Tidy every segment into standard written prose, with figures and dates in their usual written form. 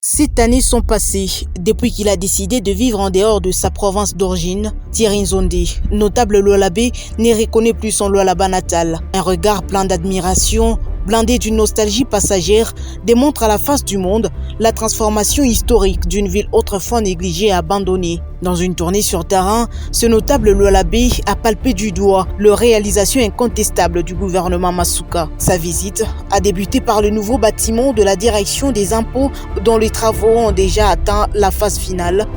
7 années sont passées depuis qu'il a décidé de vivre en dehors de sa province d'origine. Thierry Nzondé, notable Lualaba, ne reconnaît plus son Lualaba natal. Un regard plein d'admiration, blindé d'une nostalgie passagère, démontre à la face du monde la transformation historique d'une ville autrefois négligée et abandonnée. Dans une tournée sur terrain, ce notable Lualaba a palpé du doigt la réalisation incontestable du gouvernement Masuka. Sa visite a débuté par le nouveau bâtiment de la direction des impôts dont les travaux ont déjà atteint la phase finale.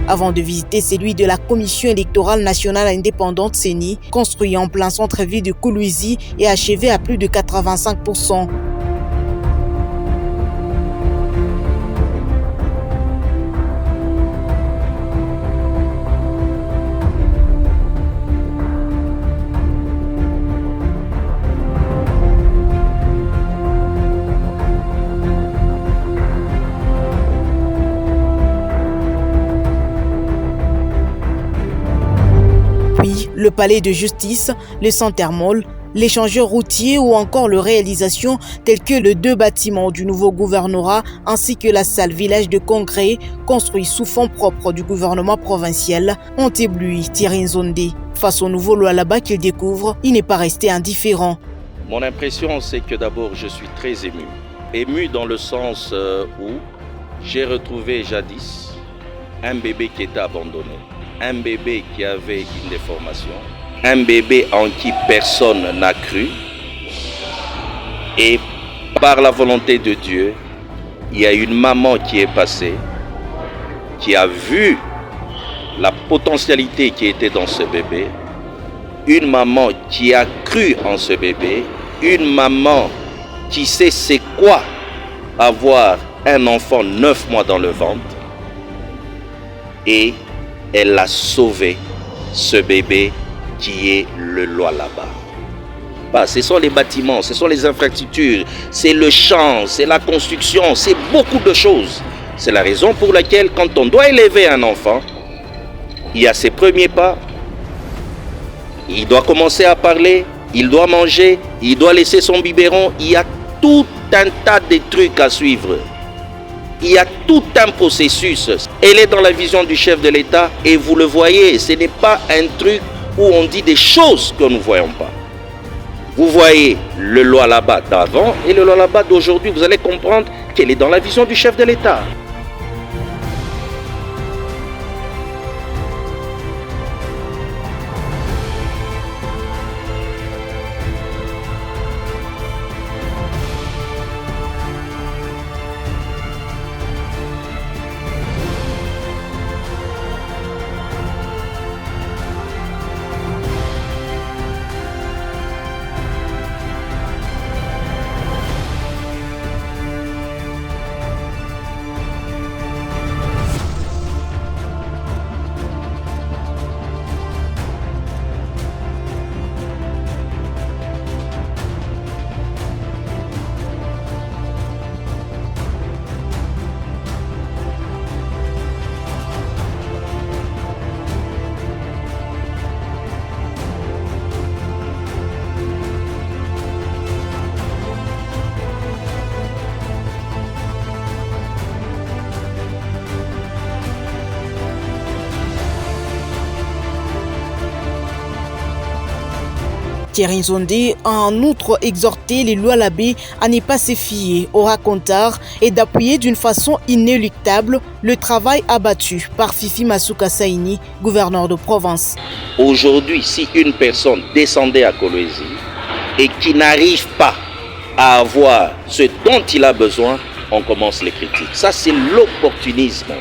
Avant de visiter celui de la Commission électorale nationale indépendante CENI, construit en plein centre-ville de Kolwezi et achevé à plus de 85%. Puis, le palais de justice, le Centermall, l'échangeur routier ou encore les réalisations telles que les 2 bâtiments du nouveau gouvernorat ainsi que la salle village de congrès construit sous fonds propres du gouvernement provincial ont ébloui Thierry Nzondé. Face au nouveau Lualaba qu'il découvre, il n'est pas resté indifférent. Mon impression, c'est que d'abord je suis très ému. Ému dans le sens où j'ai retrouvé jadis un bébé qui était abandonné. Un bébé qui avait une déformation, un bébé en qui personne n'a cru. Et par la volonté de Dieu, il y a une maman qui est passée, qui a vu la potentialité qui était dans ce bébé, une maman qui a cru en ce bébé, une maman qui sait c'est quoi avoir un enfant 9 mois dans le ventre, et elle a sauvé ce bébé qui est le Lualaba. Ce sont les bâtiments, ce sont les infrastructures, c'est le champ, c'est la construction, c'est beaucoup de choses. C'est la raison pour laquelle quand on doit élever un enfant, il y a ses premiers pas, il doit commencer à parler, il doit manger, il doit laisser son biberon, il y a tout un tas de trucs à suivre. Il y a tout un processus. Elle est dans la vision du chef de l'État et vous le voyez, ce n'est pas un truc où on dit des choses que nous ne voyons pas. Vous voyez le Lualaba d'avant et le Lualaba d'aujourd'hui, vous allez comprendre qu'elle est dans la vision du chef de l'État. Thierry Nzondé a en outre exhorté les Lualabais à ne pas se fier aux racontars et d'appuyer d'une façon inéluctable le travail abattu par Fifi Masuka Saini, gouverneur de province. Aujourd'hui, si une personne descendait à Kolwezi et qui n'arrive pas à avoir ce dont il a besoin, on commence les critiques. Ça, c'est l'opportunisme.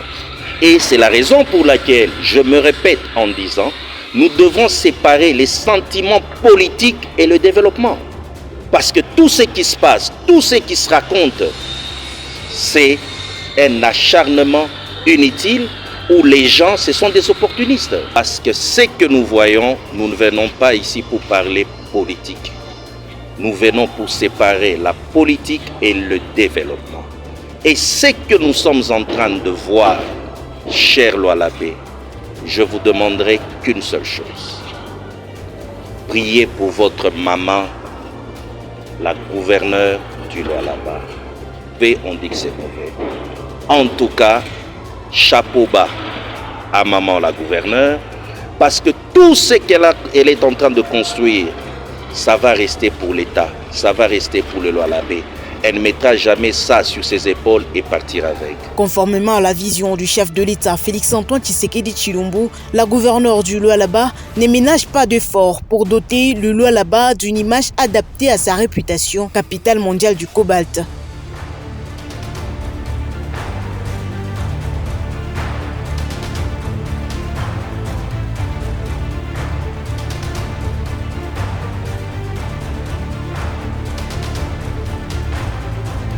Et c'est la raison pour laquelle je me répète en disant nous devons séparer les sentiments politiques et le développement. Parce que tout ce qui se passe, tout ce qui se raconte, c'est un acharnement inutile où les gens, ce sont des opportunistes. Parce que ce que nous voyons, nous ne venons pas ici pour parler politique. Nous venons pour séparer la politique et le développement. Et ce que nous sommes en train de voir, cher Lualaba, je vous demanderai qu'une seule chose. Priez pour votre maman, la gouverneure du Lualaba. Et on dit que c'est mauvais. En tout cas, chapeau bas à maman la gouverneure, parce que tout ce qu'elle est en train de construire, ça va rester pour l'État, ça va rester pour le Lualabé. Elle ne mettra jamais ça sur ses épaules et partir avec. Conformément à la vision du chef de l'État, Félix-Antoine Tshisekedi Tshilombo, la gouverneure du Lualaba ne ménage pas d'efforts pour doter le Lualaba d'une image adaptée à sa réputation, capitale mondiale du cobalt.